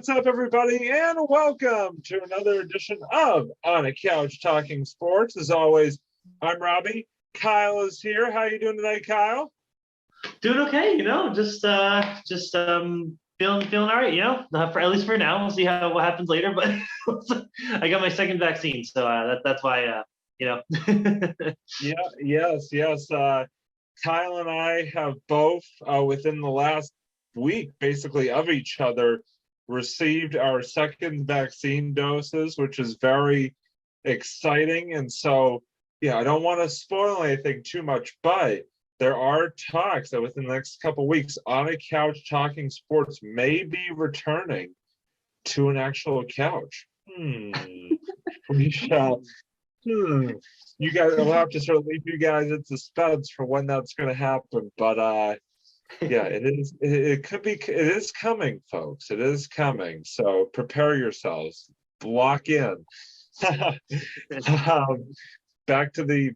What's up, everybody, and welcome to another edition of On a Couch Talking Sports. As always, I'm Robbie. Kyle is here. How you doing tonight, Kyle? Doing okay, feeling all right, for at least for now. We'll see what happens later, but I got my second vaccine, so that's why Yes. Kyle and I have both, within the last week, basically, of each other, received our second vaccine doses, which is very exciting. And so, I don't want to spoil anything too much, but there are talks that within the next couple of weeks, On a Couch Talking Sports may be returning to an actual couch. We shall. You guys will have to sort of leave you guys in suspense for when that's going to happen. But it is. It is coming, folks. It is coming. So prepare yourselves. Lock in. Back to the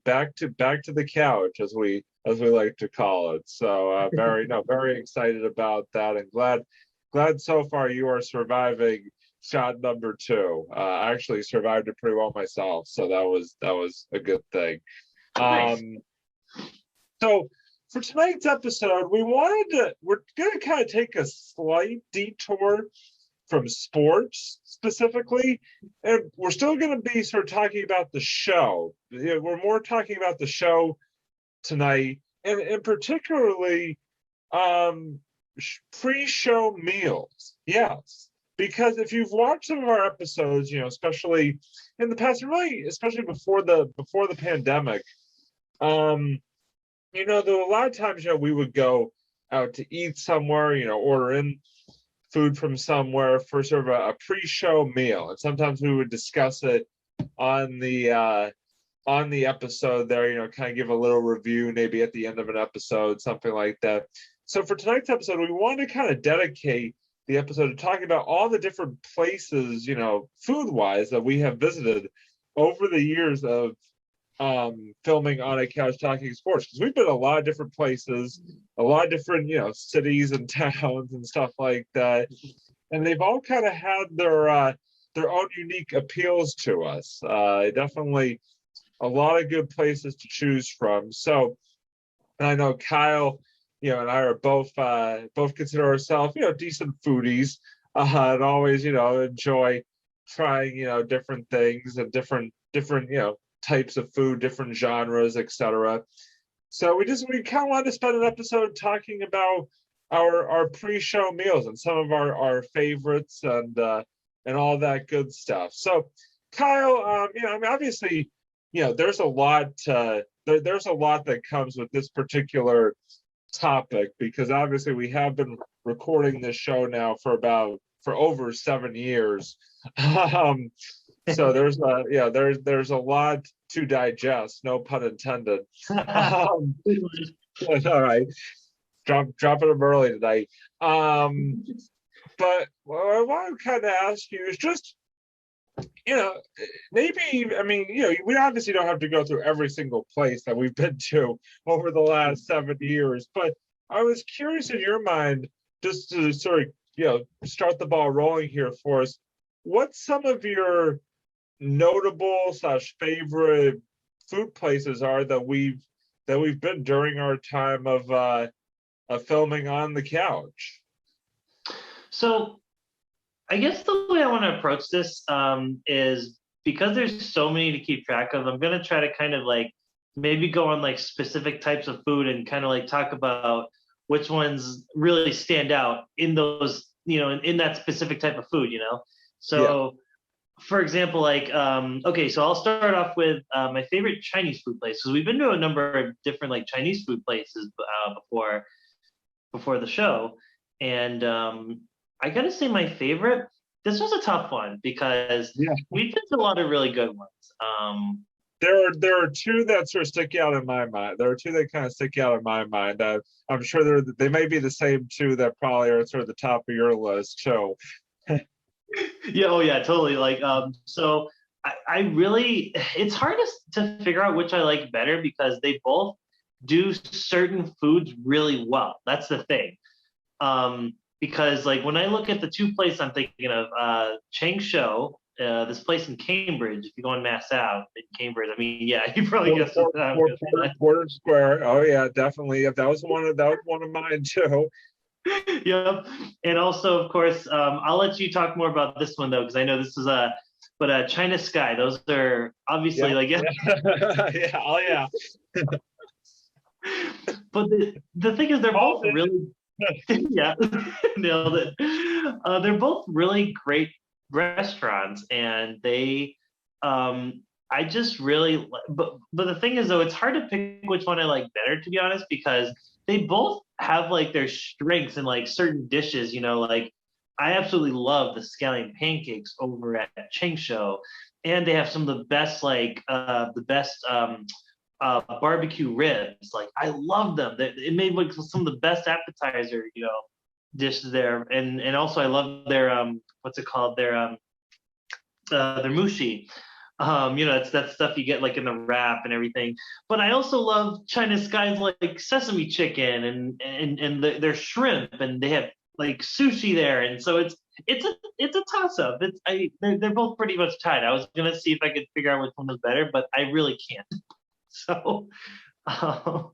couch, as we like to call it. So very excited about that, and glad so far you are surviving shot number 2. I actually survived it pretty well myself, so that was a good thing. Nice. So for tonight's episode, we're going to kind of take a slight detour from sports specifically, and we're still going to be sort of talking about the show. We're more talking about the show tonight, and particularly pre-show meals. Yes, because if you've watched some of our episodes, especially in the past, and really especially before the pandemic, there were a lot of times we would go out to eat somewhere, order in food from somewhere for sort of a pre-show meal, and sometimes we would discuss it on the episode there, kind of give a little review maybe at the end of an episode, something like that. So for tonight's episode, we wanted to kind of dedicate the episode to talking about all the different places, food-wise, that we have visited over the years of filming On a Couch Talking Sports, because we've been a lot of different places, a lot of different cities and towns and stuff like that, and they've all kind of had their own unique appeals to us. Definitely a lot of good places to choose from. So, and I know Kyle, and I are both consider ourselves decent foodies, and always enjoy trying different things and different types of food, different genres, etc. So we kind of wanted to spend an episode talking about our pre-show meals and some of our favorites and all that good stuff. So Kyle, obviously, there's a lot there's a lot that comes with this particular topic, because obviously we have been recording this show now for over 7 years. So there's a lot to digest, no pun intended. All right, dropping them early tonight. But what I want to kind of ask you is just, maybe, we obviously don't have to go through every single place that we've been to over the last 7 years, but I was curious, in your mind, just to sort of, start the ball rolling here for us, what's some of your notable / favorite food places are that we've been during our time of filming On the Couch? So I guess the way I want to approach this is, because there's so many to keep track of, I'm going to try to kind of maybe go on specific types of food and kind of talk about which ones really stand out in those, in that specific type of food, So for example, okay, so I'll start off with my favorite Chinese food place, because we've been to a number of different Chinese food places before the show, and I gotta say my favorite. This was a tough one, because we've been to a lot of really good ones. There are two that sort of stick out in my mind. There are two that kind of stick out in my mind. I'm sure they may be the same two that probably are sort of the top of your list. So. Yeah, oh yeah, totally. So I really, it's hard to figure out which I like better, because they both do certain foods really well. That's the thing. because like when I look at the two places I'm thinking of, Changsho, this place in Cambridge. If you go on Mass Ave in Cambridge, I mean, yeah, you probably guessed what I'm going to say. Porter Square. Oh yeah, definitely. If that was one of mine too. Yep. And also, of course, I'll let you talk more about this one though, because I know this is but China Sky. Those are obviously Yeah, like, yeah. yeah, oh yeah. But the thing is, they're both really, yeah, nailed it. They're both really great restaurants, and I just really, but the thing is though, it's hard to pick which one I like better, to be honest, because they both have like their strengths in like certain dishes. Like I absolutely love the scallion pancakes over at Changsho, and they have some of the best barbecue ribs. Like I love them. It made like some of the best appetizer, dishes there. And also I love their what's it called? Their mushi. It's that stuff you get like in the wrap and everything. But I also love China Sky's like sesame chicken and their shrimp, and they have like sushi there, and so it's a toss up. They're both pretty much tied. I was gonna see if I could figure out which one was better, but I really can't. So, uh,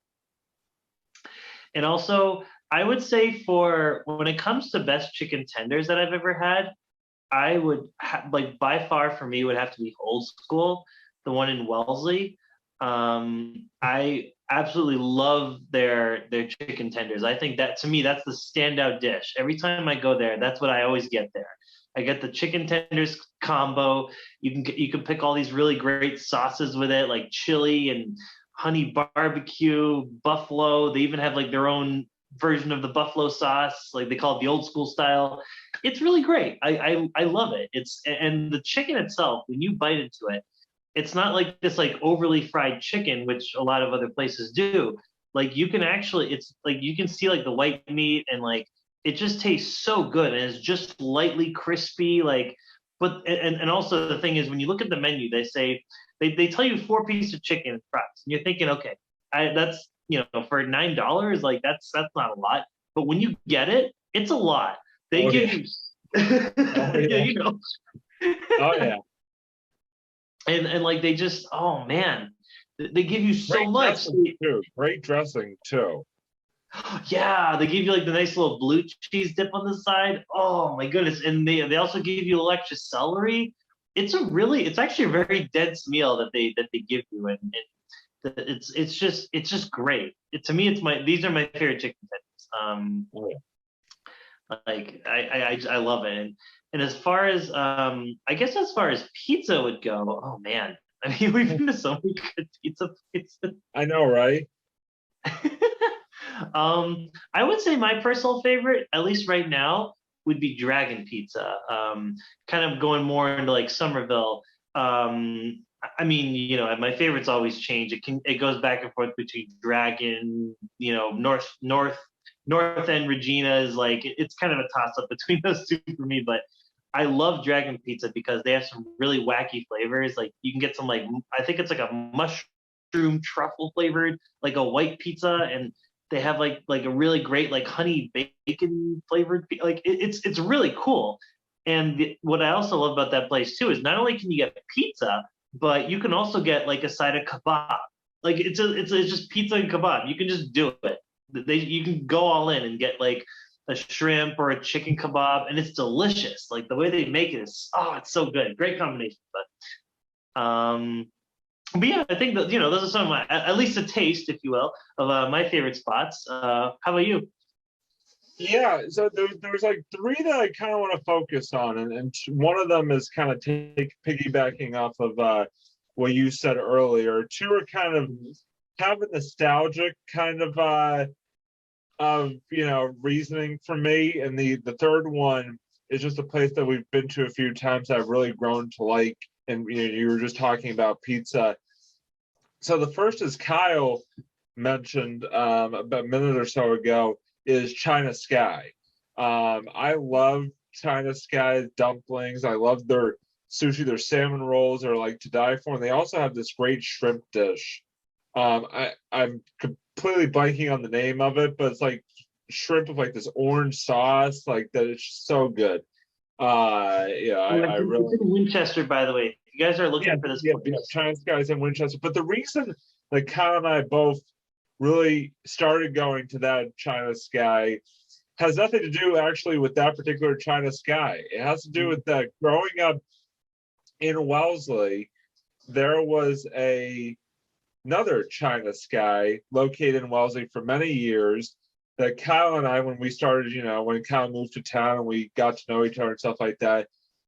and also I would say for when it comes to best chicken tenders that I've ever had, I would like by far for me would have to be Old School, the one in Wellesley. I absolutely love their chicken tenders. I think that to me that's the standout dish. Every time I go there, that's what I always get there. I get the chicken tenders combo. You can pick all these really great sauces with it, like chili and honey barbecue, buffalo. They even have like their own version of the buffalo sauce, like they call it the old school style. It's really great. I love it. And the chicken itself, when you bite into it, it's not like this like overly fried chicken, which a lot of other places do. Like you can actually, it's like you can see like the white meat, and like it just tastes so good, and it's just lightly crispy. Like, but and also the thing is, when you look at the menu, they say they tell you 4 pieces of chicken and fries, and you're thinking, okay, that's for $9, like that's not a lot. But when you get it, it's a lot. They give you, Oh yeah, yeah. Oh yeah. and like they just, oh man, they give you so Great much. dressing too. Great dressing too. Yeah, they give you like the nice little blue cheese dip on the side. Oh my goodness. And they also give you extra celery. It's actually a very dense meal that they give you, it's just great. To me, these are my favorite chicken tenders. Oh, Like I love it. And as far as I guess as far as pizza would go, oh man. I mean, we've been to so many good pizza places. I know, right? I would say my personal favorite, at least right now, would be Dragon Pizza. Kind of going more into like Somerville. I mean, my favorites always change. It goes back and forth between Dragon, North End Regina is like it's kind of a toss up between those two for me, but I love Dragon Pizza because they have some really wacky flavors. Like you can get some like I think it's like a mushroom truffle flavored, like a white pizza, and they have like a really great like honey bacon flavored like it's really cool. And what I also love about that place too is not only can you get pizza, but you can also get like a side of kebab. Like it's just pizza and kebab. You can just do it. You can go all in and get like a shrimp or a chicken kebab, and it's delicious. Like the way they make it is, it's so good. Great combination. But yeah, I think that those are some of my, at least a taste, if you will, of my favorite spots. How about you? Yeah, so there's like three that I kind of want to focus on, and one of them is kind of piggybacking off of what you said earlier. Two are kind of have a nostalgic kind of reasoning for me, and the third one is just a place that we've been to a few times I've really grown to like. And you were just talking about pizza. So the first, is Kyle mentioned about a minute or so ago, is China Sky. I love China Sky dumplings. I love their sushi. Their salmon rolls are like to die for. And they also have this great shrimp dish. I'm completely blanking on the name of it, but it's like shrimp with like this orange sauce, like that. It's just so good. Yeah, I really. It's in Winchester, by the way. If you guys are Yeah, looking for this yeah, yeah. place. China Skies in Winchester. But the reason that Kyle and I both really started going to that China Sky has nothing to do actually with that particular China Sky. It has to do with that growing up in Wellesley, there was another China Sky located in Wellesley for many years that Kyle and I, when we started, when Kyle moved to town and we got to know each other and stuff like that,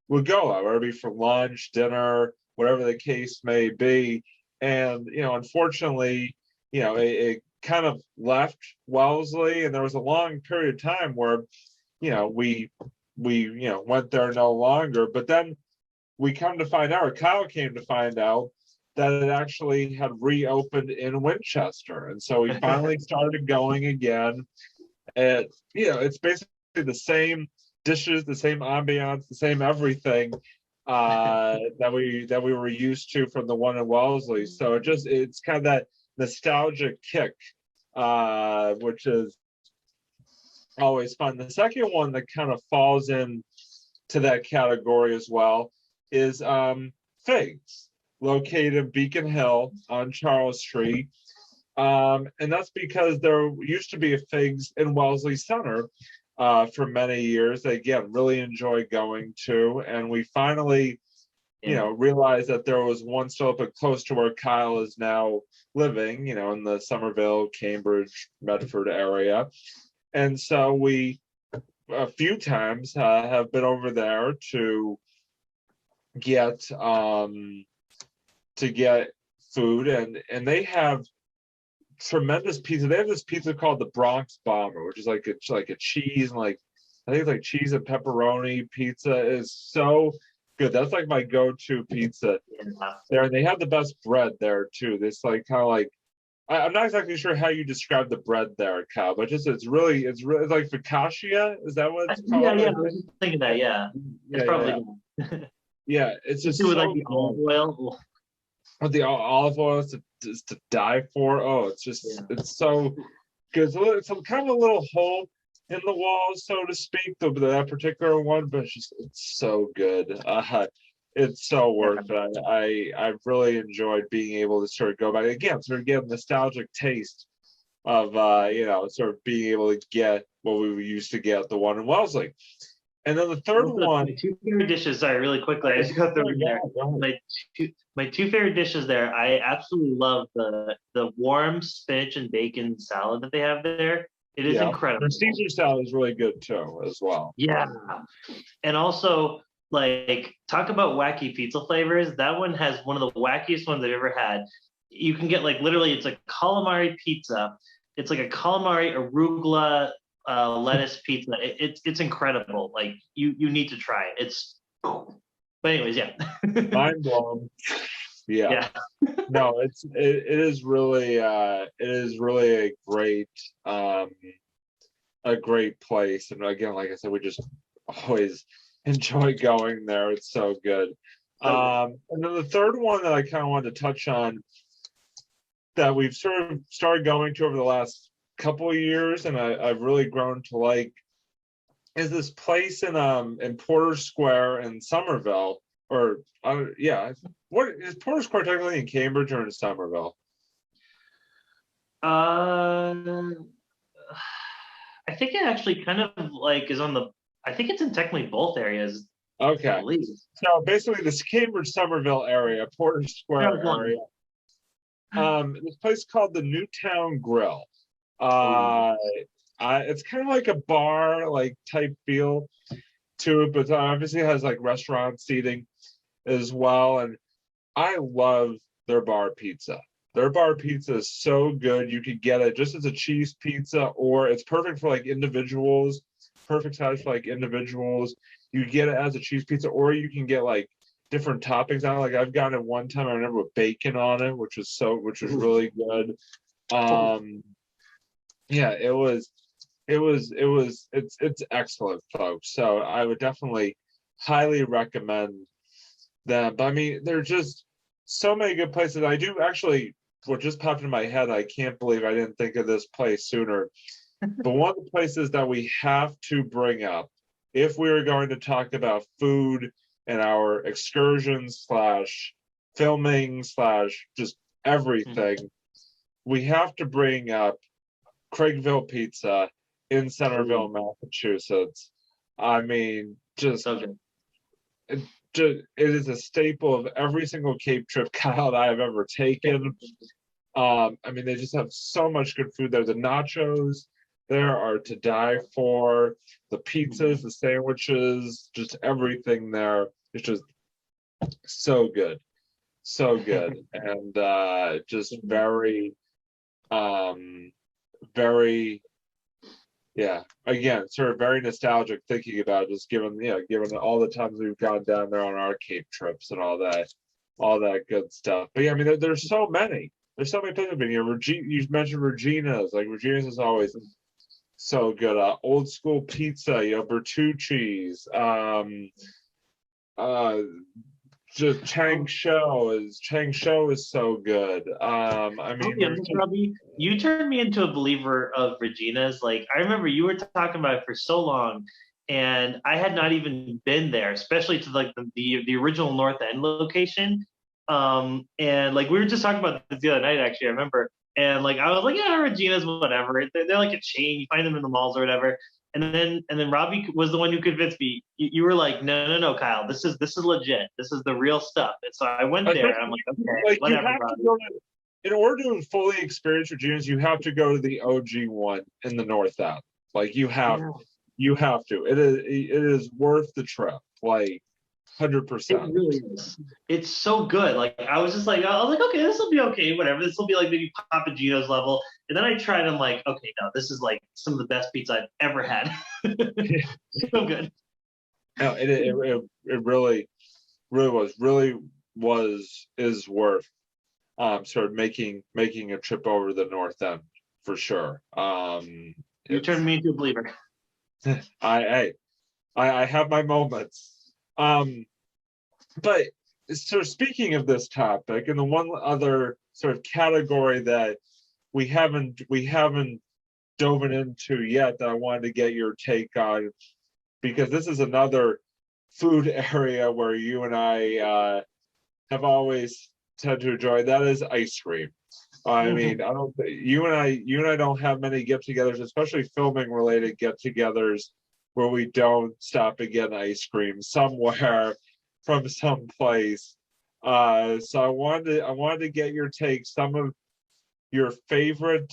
would go out, whether it be for lunch, dinner, whatever the case may be. And, unfortunately, it kind of left Wellesley, and there was a long period of time where, we went there no longer. But then we come to find out, or Kyle came to find out, that it actually had reopened in Winchester. And so we finally started going again. And, it's basically the same dishes, the same ambiance, the same everything that we were used to from the one in Wellesley. So it's kind of that nostalgic kick, which is always fun. The second one that kind of falls in to that category as well is Figs, located in Beacon Hill on Charles Street. And that's because there used to be a Figs in Wellesley Center for many years. They, again, really enjoy going to. And we finally, realized that there was one still up close to where Kyle is now living, in the Somerville, Cambridge, Medford area. And so we, a few times, have been over there to get food, and they have tremendous pizza. They have this pizza called the Bronx Bomber, which is like a cheese and I think it's like cheese and pepperoni pizza. Is so good. That's like my go-to pizza there. And they have the best bread there too. This like kind of like, I'm not exactly sure how you describe the bread there, Kyle, but it's really like focaccia. Is that what it's called? Yeah. I was just thinking that. Yeah, it's probably. Yeah, it's just with so like the olive oil. With the olive oil is to die for. Oh, it's just it's so good. It's kind of a little hole in the wall, so to speak, that particular one, but it's so good. It's so worth it. I've really enjoyed being able to sort of go back again, sort of get a nostalgic taste of sort of being able to get what we used to get, the one in Wellesley. And then the third one. My two favorite dishes. Sorry, really quickly. I just got them in there. My two favorite dishes there. I absolutely love the warm spinach and bacon salad that they have there. It is incredible. The Caesar salad is really good too, as well. Yeah, and also like talk about wacky pizza flavors. That one has one of the wackiest ones I've ever had. You can get like literally, it's a calamari pizza. It's like a calamari arugula lettuce pizza. It's incredible. Like you need to try it. It's, but anyways, yeah. Mind blown. Yeah. No, it is really a great place. And again, like I said, we just always enjoy going there. It's so good. And then the third one that I kind of wanted to touch on that we've sort of started going to over the last couple of years, and I've really grown to like, is this place in Porter Square in Somerville, or what is Porter Square technically in Cambridge or in Somerville? I think it actually kind of like is on the. I think it's in technically both areas. Okay. So basically, this Cambridge Somerville area, Porter Square area. This place called the Newtown Grill. It's kind of like a bar like type feel to it, but obviously it has like restaurant seating as well. And I love their bar pizza. Their bar pizza is so good. You could get it just as a cheese pizza, or it's perfect for like individuals, perfect size for like individuals. You get it as a cheese pizza, or you can get like different toppings on it. Like I've gotten it one time, I remember, with bacon on it, which was really good. It's excellent, folks. So I would definitely highly recommend them. But I mean, there are just so many good places. I do actually, what just popped in my head, I can't believe I didn't think of this place sooner, But one of the places that we have to bring up, if we are going to talk about food and our excursions slash filming slash just everything, we have to bring up Craigville Pizza in Centerville, Massachusetts. I mean, it is a staple of every single Cape trip, Kyle, that I've ever taken. I mean, they just have so much good food there. The nachos there are to die for. The pizzas, the sandwiches, just everything there. It's just so good, so good, and just very, very, yeah. Again, sort of very nostalgic thinking about it, just given all the times we've gone down there on our Cape trips and all that good stuff. But yeah, I mean, there's so many. There's so many places. I mean, you mentioned Regina's. Like Regina's is always so good. Old school pizza, Bertucci's. Just Chang Shou is so good. I mean, Robbie, you turned me into a believer of Regina's. Like I remember you were talking about it for so long, and I had not even been there, especially to like the original North End location. And like we were just talking about this the other night, actually, I remember. And like I was like, yeah, Regina's, whatever. They're like a chain. You find them in the malls or whatever. And then Robbie was the one who convinced me. You were like, no, Kyle, this is legit. This is the real stuff. And so I went there. And I'm like, okay, whatever. In order to fully experience Regina's, you have to go to the OG one in the North End. Like you have to. It is worth the trip. Like 100%. It really is. It's so good. Like I was like, okay, this will be okay, whatever. This will be like maybe Papa Gino's level. And then I tried. I'm like, okay, no, this is like some of the best pizza I've ever had. So good. No, it really is worth sort of making a trip over the North End for sure. You turned me into a believer. I have my moments. But so speaking of this topic, and the one other sort of category that we haven't dove into yet that I wanted to get your take on, because this is another food area where you and I have always tend to enjoy, that is ice cream. I mean, you and I don't have many get-togethers, especially filming related get-togethers, where we don't stop and get ice cream somewhere from some place. So I wanted to get your take, some of your favorite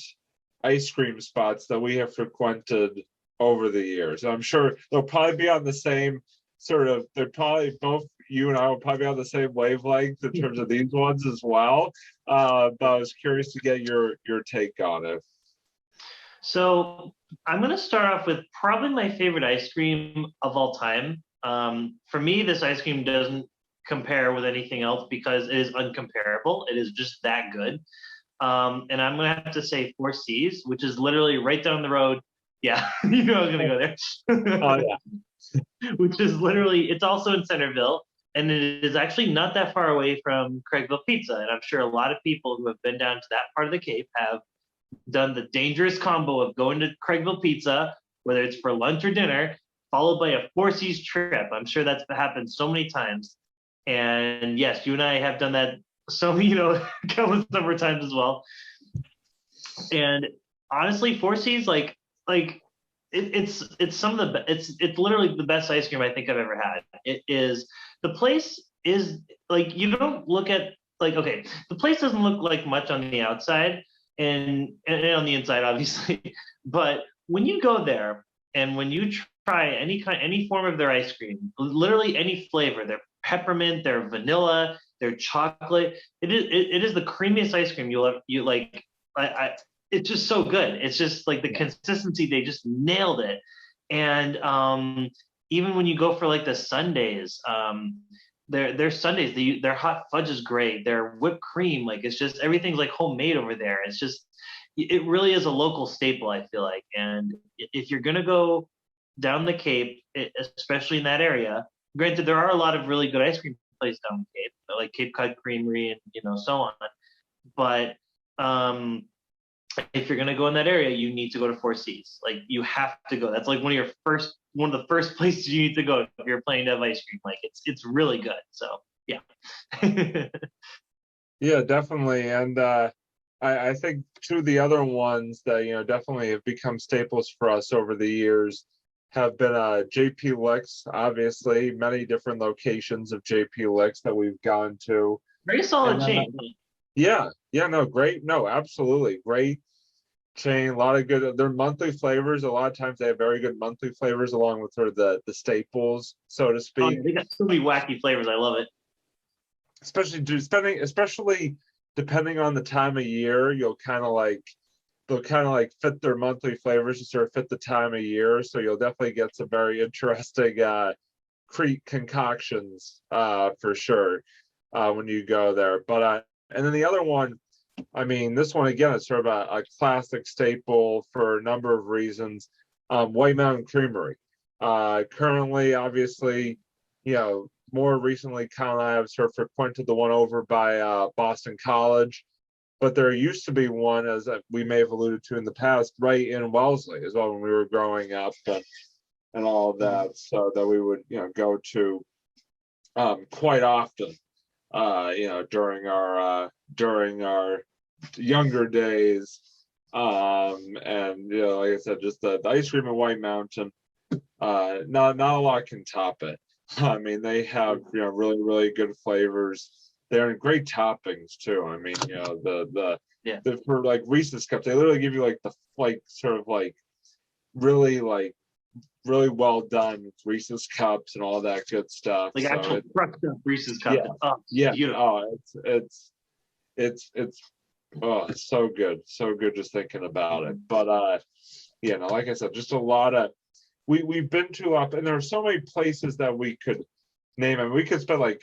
ice cream spots that we have frequented over the years. I'm sure they'll probably be on the same they're probably both, you and I will probably be on the same wavelength in terms of these ones as well. But I was curious to get your take on it. So I'm going to start off with probably my favorite ice cream of all time. For me, this ice cream doesn't compare with anything else because it is uncomparable. It is just that good. And I'm going to have to say Four C's, which is literally right down the road. Yeah, you know I was going to go there. Oh, yeah. Which is literally, it's also in Centerville. And it is actually not that far away from Craigville Pizza. And I'm sure a lot of people who have been down to that part of the Cape have done the dangerous combo of going to Craigville Pizza, whether it's for lunch or dinner, followed by a Four C's trip. I'm sure that's happened so many times. And yes, you and I have done that countless number of times as well. And honestly, Four C's it's some of the it's literally the best ice cream I think I've ever had. It is, the place is like, you don't look at okay, the place doesn't look like much on the outside and on the inside obviously, but when you go there and when you try any form of their ice cream, literally any flavor, their peppermint, their vanilla, their chocolate, it is the creamiest ice cream it's just so good. It's just like the consistency, they just nailed it. And even when you go for like the sundaes, their sundaes, their hot fudge is great. Their whipped cream, it's just, everything's like homemade over there. It's just, it really is a local staple, I feel like. And if you're gonna go down the Cape, especially in that area, granted there are a lot of really good ice cream places down the Cape, like Cape Cod Creamery and so on. But if you're gonna go in that area, you need to go to Four Seas. Like you have to go. That's like one of the first places you need to go if you're planning to have ice cream. Like it's really good. So yeah. Yeah, definitely. And I think two of the other ones that definitely have become staples for us over the years have been JP Licks. Obviously, many different locations of JP Licks that we've gone to. Very And solid then, chain. yeah, no, great, no, absolutely great chain. A lot of good. Their monthly flavors. A lot of times they have very good monthly flavors, along with sort of the staples, so to Oh, speak. yeah, they got so many wacky flavors. I love it. Especially depending on the time of year, they'll kind of like fit their monthly flavors to sort of fit the time of year. So you'll definitely get some very interesting Crete concoctions for sure when you go there. But and then the other one, I mean, this one again is sort of a classic staple for a number of reasons. White Mountain Creamery. Currently, obviously, more recently, Kyle and I have sort of frequented the one over by Boston College, but there used to be one, as we may have alluded to in the past, right in Wellesley as well when we were growing up and all of that. So that we would, go to quite often, during our younger days. And like I said, just the ice cream at White Mountain, not a lot can top it. I mean, they have really really good flavors. They're great toppings too. I mean, the for like Reese's cups, they literally give you sort of really well done Reese's cups and all that good stuff. Like so actual crushed up Reese's cup. Yeah, Oh, yeah. beautiful. Oh, it's so good just thinking about it. But like I said, just a lot of we've been to up, and there are so many places that we could name. I mean, we could spend like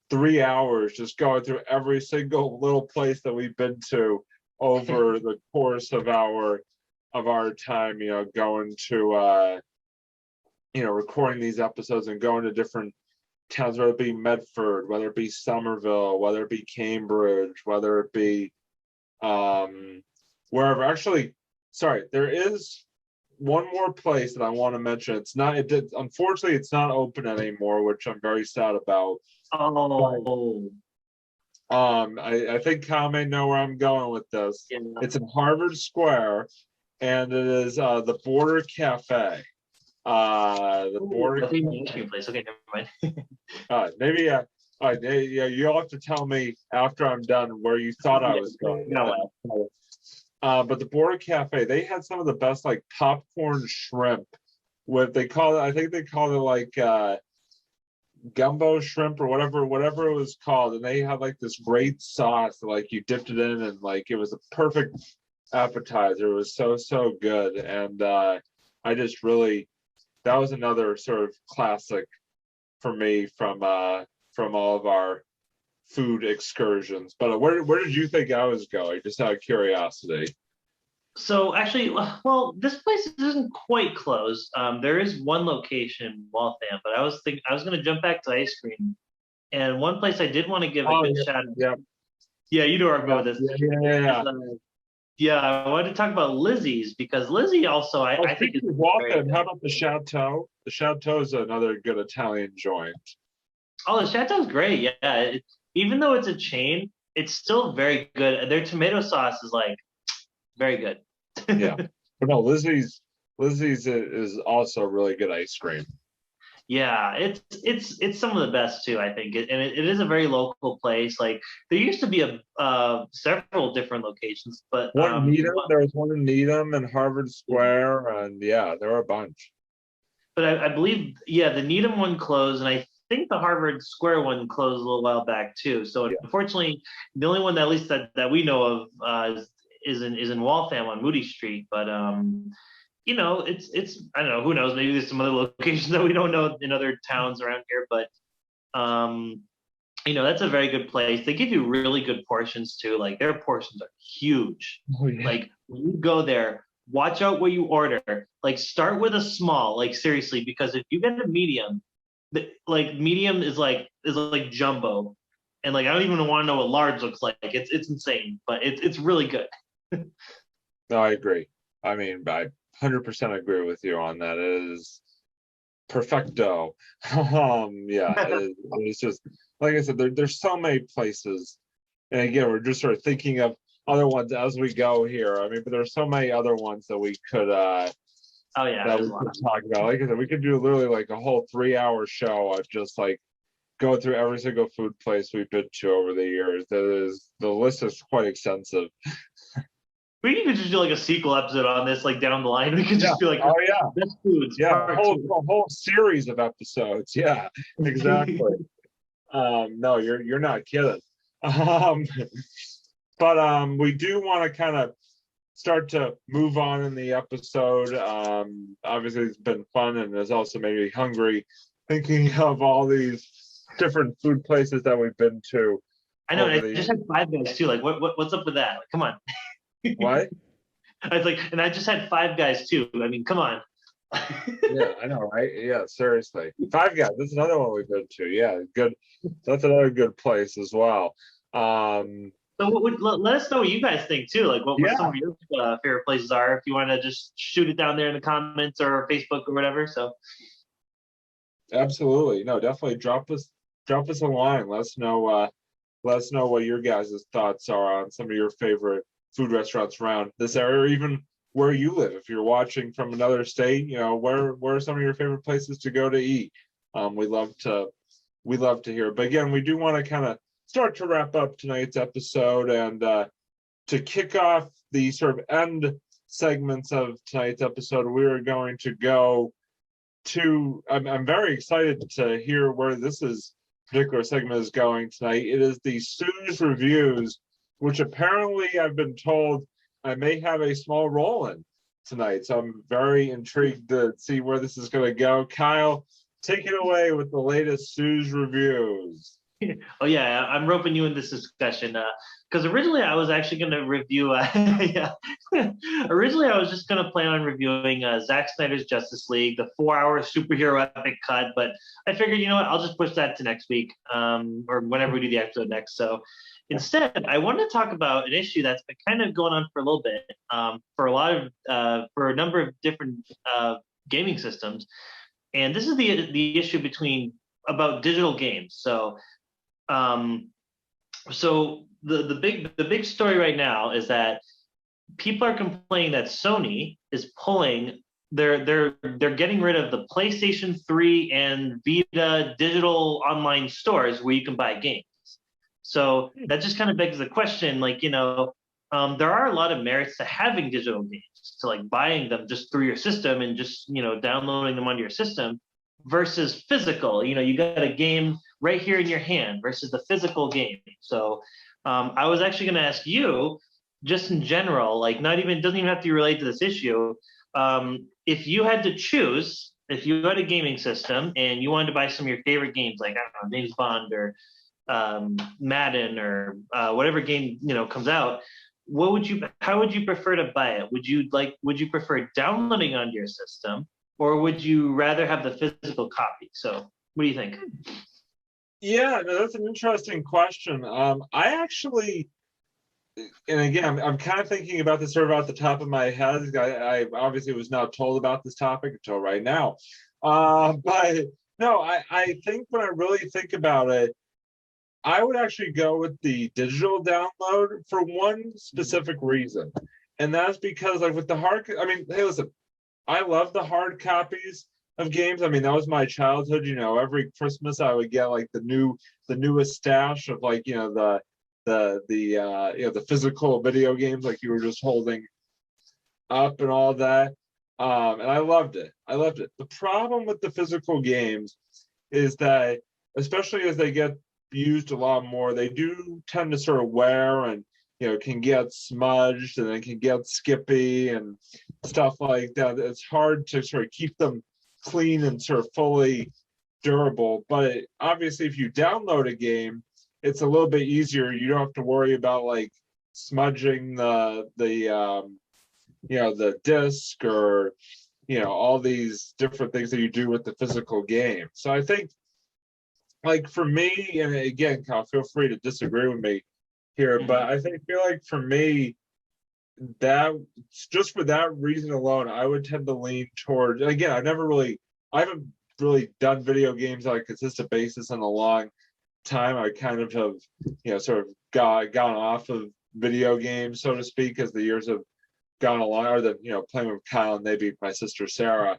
3 hours just going through every single little place that we've been to over the course of our time, going to recording these episodes and going to different towns, whether it be Medford, whether it be Somerville, whether it be Cambridge, whether it be wherever. Actually, sorry, there is one more place that I want to mention. Unfortunately, it's not open anymore, which I'm very sad about. Oh. I think Kyle may know where I'm going with this. Yeah. It's in Harvard Square, and it is the Border Cafe. The Border. I think ice cream place. Okay, never mind. Maybe you'll have to tell me after I'm done where you thought I was going. But the Border Cafe, they had some of the best like popcorn shrimp. I think they call it like gumbo shrimp or whatever it was called, and they had like this great sauce that, like, you dipped it in, and like it was a perfect appetizer. It was so good, and I just really, that was another sort of classic for me from all of our food excursions. But where did you think I was going, just out of curiosity? So actually, well, this place isn't quite closed. There is one location in Waltham, but I was going to jump back to ice cream, and one place I did want to give a good shout out. Yeah, you know where I'm going with this. Yeah, I wanted to talk about Lizzie's, because Lizzie also I think is Waltham. How about the Chateau? The Chateau is another good Italian joint. Oh, the Chateau's great. Yeah, even though it's a chain, it's still very good. Their tomato sauce is like very good. Yeah, but no, Lizzie's is also really good ice cream. Yeah, it's some of the best too, I think, and it is a very local place. Like there used to be several different locations, but there was one in Needham and Harvard Square, and yeah, there were a bunch. But I believe, yeah, the Needham one closed, and I think the Harvard Square one closed a little while back too. So unfortunately, the only one that, at least that we know of is in Waltham on Moody Street. But it's I don't know, who knows, maybe there's some other locations that we don't know in other towns around here. But that's a very good place. They give you really good portions too. Like their portions are huge. Oh, yeah. Like when you go there, watch out what you order. Like start with a small, like seriously, because if you get a medium, medium is like jumbo, and like I don't even want to know what large looks like. It's insane, but it's really good. No, I agree. I mean, I 100% agree with you on that. It is perfecto. Yeah, it's just like I said, there's so many places, and again, we're just sort of thinking of other ones as we go here. I mean, but there's so many other ones Oh yeah, that there's we a lot. could talk about. Like I said, we could do literally like a whole 3 hour show of just like going through every single food place we've been to over the years. The list is quite extensive. We could just do like a sequel episode on this, like down the line. We could Yeah. just be like Oh yeah. best foods Yeah. part two. A whole series of episodes. Yeah. Exactly. No, you're not kidding. Um, but we do want to kind of start to move on in the episode. Obviously, it's been fun and it's also made me hungry thinking of all these different food places that we've been to I know. over And I the just years. had Five Guys too. Like, what's up with that? Like, come on. What? I was like, and I just had Five Guys too. I mean, come on. Yeah, I know, right? Yeah, seriously. Five Guys, that's another one we've been to. Yeah, good. That's another good place as well. Um, So let us know what you guys think too. Like what yeah, some of your favorite places are. If you want to just shoot it down there in the comments or Facebook or whatever. So absolutely. No, definitely drop us a line. Let us know what your guys' thoughts are on some of your favorite food restaurants around this area, or even where you live. If you're watching from another state, where are some of your favorite places to go to eat? We love to hear. But again, we do want to kind of start to wrap up tonight's episode and to kick off the sort of end segments of tonight's episode. We are going to go to. I'm very excited to hear where this particular segment is going tonight. It is the Sue's reviews, which apparently I've been told I may have a small role in tonight. So I'm very intrigued to see where this is going to go. Kyle, take it away with the latest Sue's reviews. oh yeah, I'm roping you in this discussion because originally I was actually going to review. Yeah, originally I was just going to plan on reviewing Zack Snyder's Justice League, the 4 hour superhero epic cut. But I figured, you know what, I'll just push that to next week or whenever we do the episode next. So instead, I wanted to talk about an issue that's been kind of going on for a little bit for for a number of different gaming systems, and this is the issue about digital games. Um, so the big story right now is that people are complaining that Sony is pulling they're getting rid of the PlayStation 3 and Vita digital online stores where you can buy games. So that just kind of begs the question, like, there are a lot of merits to having digital games, to like buying them just through your system and just, downloading them onto your system versus physical. You got a game right here in your hand versus the physical game. So I was actually going to ask you, just in general, like not even doesn't even have to relate to this issue. If you had to choose, if you had a gaming system and you wanted to buy some of your favorite games, like I don't know, James Bond or Madden or whatever game comes out, how would you prefer to buy it? Would you prefer downloading onto your system, or would you rather have the physical copy? So what do you think? Yeah, no, that's an interesting question. I actually, and again, I'm kind of thinking about this sort of off the top of my head. I obviously was not told about this topic until right now. But no, I think when I really think about it, I would actually go with the digital download for one specific reason. And that's because like with the hard, I mean, hey, listen, I love the hard copies of games. I mean, that was my childhood. Every Christmas I would get like the newest stash of like the physical video games like you were just holding up and all that. And I loved it. I loved it. The problem with the physical games is that, especially as they get used a lot more, they do tend to sort of wear and can get smudged and they can get skippy and stuff like that. It's hard to sort of keep them clean and sort of fully durable. But obviously, if you download a game, it's a little bit easier. You don't have to worry about like smudging the disc or all these different things that you do with the physical game. So I think, like for me, and again, Kyle, feel free to disagree with me here, but I feel like for me, that just for that reason alone, I would tend to lean toward. Again, I haven't really done video games on a consistent basis in a long time. I kind of have, sort of gone off of video games, so to speak, as the years have gone along, or playing with Kyle and maybe my sister Sarah.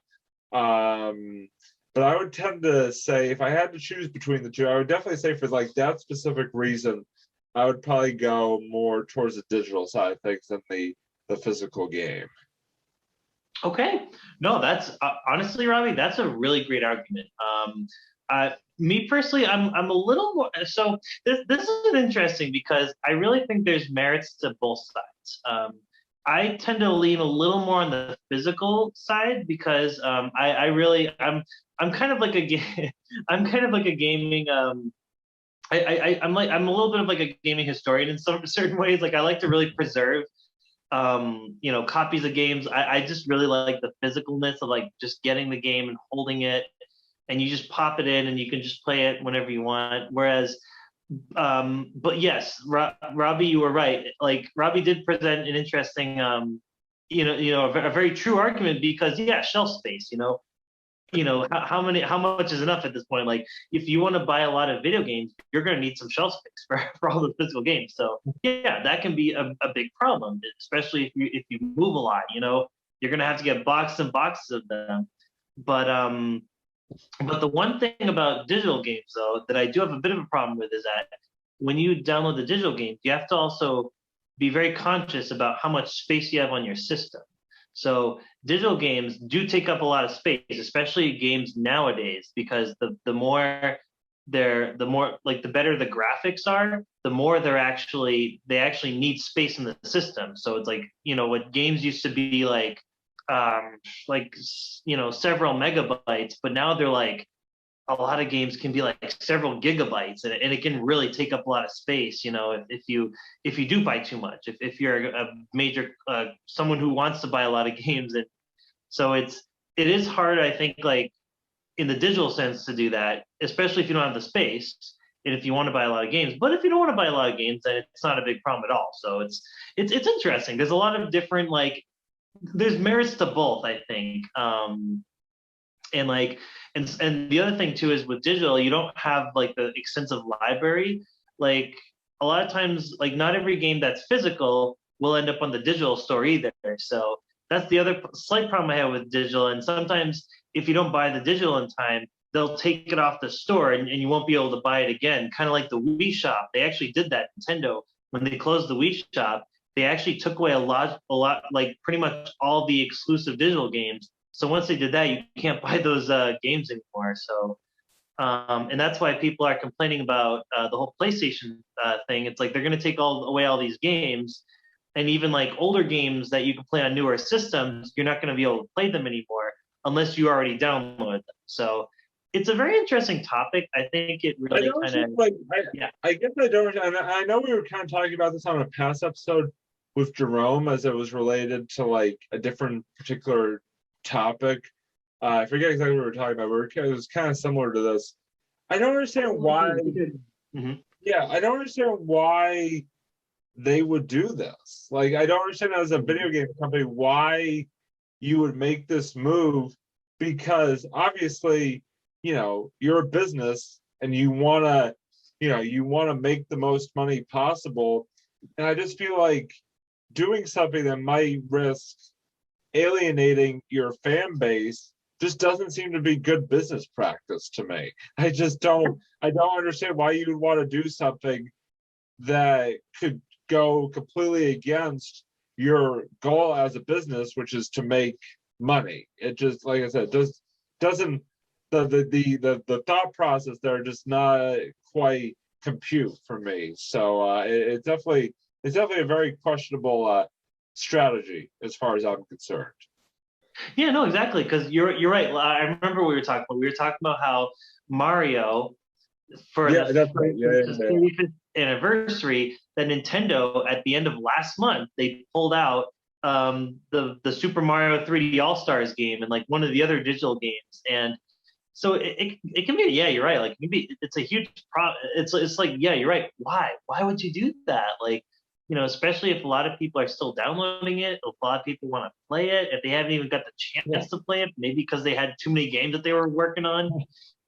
But I would tend to say if I had to choose between the two, I would definitely say for like that specific reason, I would probably go more towards the digital side of things than the physical game. Okay. No, that's honestly, Robbie, that's a really great argument. Me personally, I'm a little more. So this is interesting because I really think there's merits to both sides. I tend to lean a little more on the physical side because I'm kind of like I'm kind of like a gaming I'm a little bit of like a gaming historian in some certain ways. Like I like to really preserve copies of games. I just really like the physicalness of like just getting the game and holding it, and you just pop it in and you can just play it whenever you want. Whereas but yes, Robbie, you were right. Like Robbie did present an interesting a very true argument because yeah, shelf space, how much is enough at this point? Like if you want to buy a lot of video games, you're going to need some shelf space for all the physical games. So yeah, that can be a big problem, especially if you move a lot. You're going to have to get boxes and boxes of them. But the one thing about digital games though that I do have a bit of a problem with is that when you download the digital games, you have to also be very conscious about how much space you have on your system. So digital games do take up a lot of space, especially games nowadays, because the more like the better the graphics are, the more they actually need space in the system. So it's like, what games used to be like several megabytes, but now they're like a lot of games can be like several gigabytes, and it can really take up a lot of space. If you do buy too much, if you're a major someone who wants to buy a lot of games, and so it is hard, I think, like in the digital sense to do that, especially if you don't have the space and if you want to buy a lot of games. But if you don't want to buy a lot of games, then it's not a big problem at all. So it's interesting. There's a lot of different there's merits to both, I think. And like and the other thing too is with digital, you don't have like the extensive library. Like a lot of times, like not every game that's physical will end up on the digital store either. So that's the other slight problem I have with digital. And sometimes if you don't buy the digital in time, they'll take it off the store and you won't be able to buy it again. Kind of like the Wii shop. They actually did that. Nintendo, when they closed the Wii shop, they actually took away a lot, like pretty much all the exclusive digital games. So once they did that, you can't buy those games anymore. So, and that's why people are complaining about the whole PlayStation thing. It's like they're going to take away all these games, and even like older games that you can play on newer systems, you're not going to be able to play them anymore unless you already downloaded them. So it's a very interesting topic. I think it really I guess I don't. I know we were kind of talking about this on a past episode with Jerome, as it was related to like a different particular topic. I forget exactly what we were talking about. It was kind of similar to this. I don't understand why. Mm-hmm. Yeah, I don't understand why they would do this. Like, I don't understand as a video game company why you would make this move, because obviously, you're a business and you want to make the most money possible. And I just feel like doing something that might risk alienating your fan base just doesn't seem to be good business practice to me. I don't understand why you would want to do something that could go completely against your goal as a business, which is to make money. It just, like I said, doesn't the thought process there just not quite compute for me. So it's definitely a very questionable strategy as far as I'm concerned. Yeah, no, exactly. Because you're right. I remember we were talking about how Mario for the 35th anniversary, that Nintendo at the end of last month they pulled out the Super Mario 3D All Stars game and like one of the other digital games, and so it can be, yeah, you're right. Like it can be, it's a huge problem. It's like, yeah, you're right. Why would you do that? Like especially if a lot of people are still downloading it, if a lot of people want to play it, if they haven't even got the chance to play it, maybe because they had too many games that they were working on.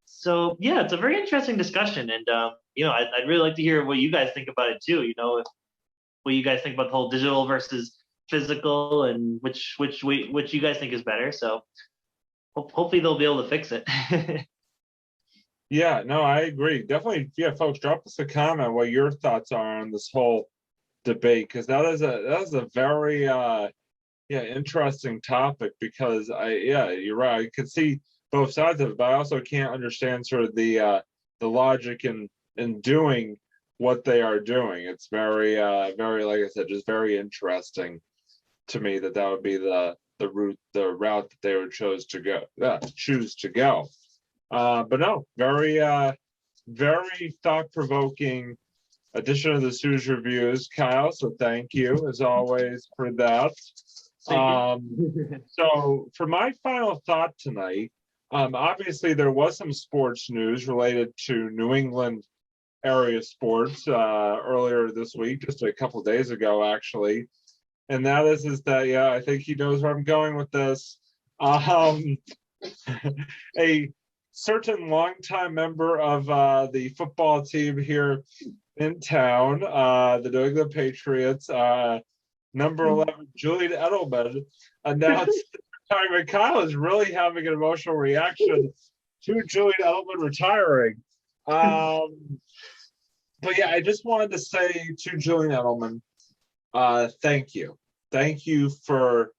So yeah, it's a very interesting discussion, and I'd really like to hear what you guys think about it too. What you guys think about the whole digital versus physical, and which you guys think is better. So hopefully they'll be able to fix it. Yeah, no, I agree. Definitely, yeah, folks, drop us a comment what your thoughts are on this whole debate, because that is a very interesting topic, because you're right. I could see both sides of it, but I also can't understand sort of the logic in doing what they are doing. It's very very, like I said, just very interesting to me that would be the route that they would choose to go. But no, very thought-provoking edition of the Suze Reviews, Kyle. So thank you as always for that. So for my final thought tonight, obviously there was some sports news related to New England area sports earlier this week, just a couple days ago actually, and that is that I think he knows where I'm going with this. A certain longtime member of the football team here in town, the New England Patriots, number 11, Julian Edelman, announced retirement. Kyle is really having an emotional reaction to Julian Edelman retiring. But yeah, I just wanted to say to Julian Edelman, thank you. Thank you for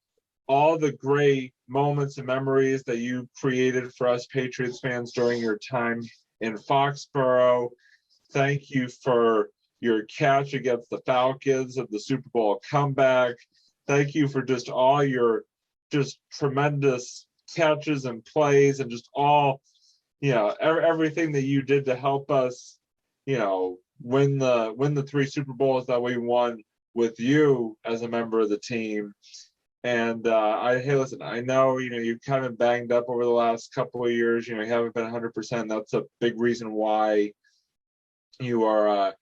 all the great moments and memories that you created for us Patriots fans during your time in Foxborough. Thank you for your catch against the Falcons of the Super Bowl comeback. Thank you for just all your just tremendous catches and plays, and just all, everything that you did to help us, win the 3 Super Bowls that we won with you as a member of the team. And hey, listen, I know, you've kind of banged up over the last couple of years. You haven't been 100%. That's a big reason why you're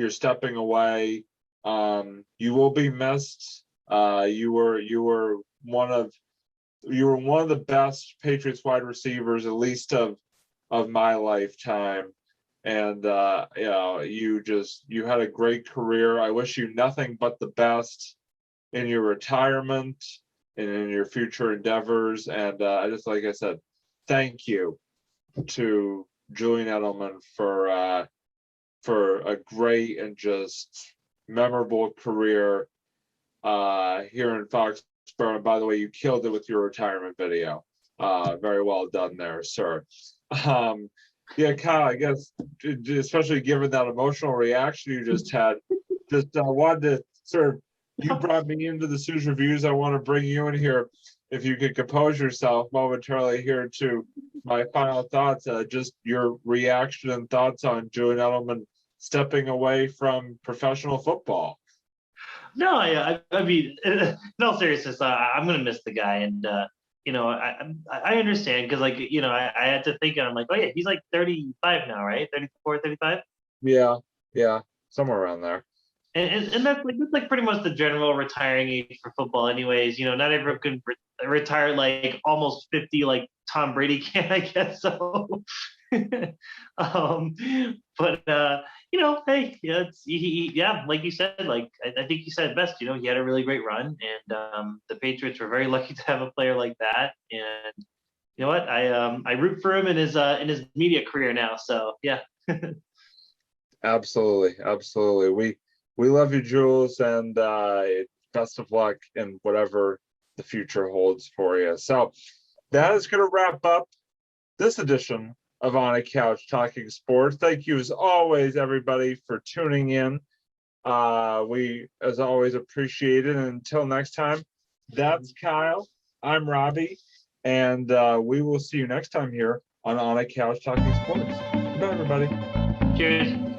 stepping away. You will be missed. You were one of the best Patriots wide receivers, at least of my lifetime. And you had a great career. I wish you nothing but the best in your retirement and in your future endeavors. And like I said, thank you to Julian Edelman for a great and just memorable career here in Foxborough. And by the way, you killed it with your retirement video. Very well done there, sir. Yeah, Kyle, I guess, especially given that emotional reaction you just had, just wanted to sort of, you brought me into the Suze Reviews. I want to bring you in here. If you could compose yourself momentarily here to my final thoughts, just your reaction and thoughts on Julian Edelman stepping away from professional football. No, I mean, in all seriousness, I'm gonna miss the guy, and I understand, because I had to think, and I'm like, oh yeah, he's like 35 now, right? 34, 35. Yeah, somewhere around there. And that's like pretty much the general retiring age for football, anyways. Not everyone can retire like almost 50, like Tom Brady can, I guess. So, but hey, like you said, like I think you said it best. He had a really great run, and the Patriots were very lucky to have a player like that. And you know what? I root for him in his media career now. So yeah. Absolutely. We love you, Jules, and best of luck in whatever the future holds for you. So that is going to wrap up this edition of On a Couch Talking Sports. Thank you, as always, everybody, for tuning in. We, as always, appreciate it. And until next time, that's Kyle. I'm Robbie, and we will see you next time here on a Couch Talking Sports. Goodbye, everybody. Cheers.